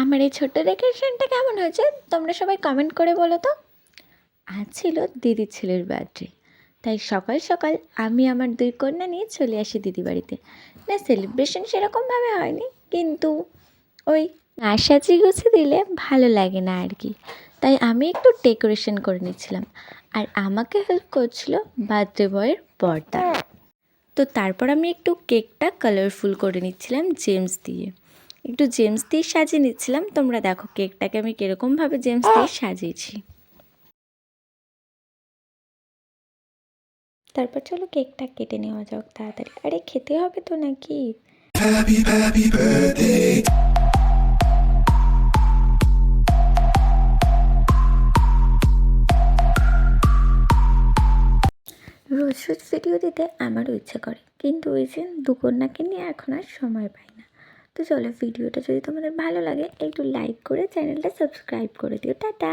আমার এই ছোট্ট ডেকোরেশনটা কেমন হয়েছে তোমরা সবাই কমেন্ট করে বলো তো। আজ ছিল দিদির ছেলের বার্থডে, তাই সকাল সকাল আমি আমার 2 কন্যা নিয়ে চলে আসি দিদি বাড়িতে। না সেলিব্রেশন সেরকমভাবে হয়নি, কিন্তু ওই না সাজিয়ে গুছিয়ে দিলে ভালো লাগে না আর কি, তাই আমি একটু ডেকোরেশন করে নিচ্ছিলাম। আর আমাকে হেল্প করছিল বার্থডে বয়ের বড়দা। তো তারপর আমি একটু কেকটা কালারফুল করে নিচ্ছিলাম জেমস দিয়ে, একটু জেমস দিয়ে সাজিয়ে নিচ্ছিলাম। তোমরা দেখো কেকটাকে আমি কীরকমভাবে জেমস দিয়ে সাজিয়েছি। তারপর চলো কেকটা কেটে নেওয়া যাক তাড়াতাড়ি, আরে খেতে হবে তো নাকি। Happy birthday. রোজ রোজ ভিডিও দিতে আমারও ইচ্ছে করে, কিন্তু ওই যে 2 কন্যাকে নিয়ে এখন আর সময় পাই না। তো চলো ভিডিওটা যদি তোমাদের ভালো লাগে একটু লাইক করে চ্যানেলটা সাবস্ক্রাইব করে দিও। টাটা।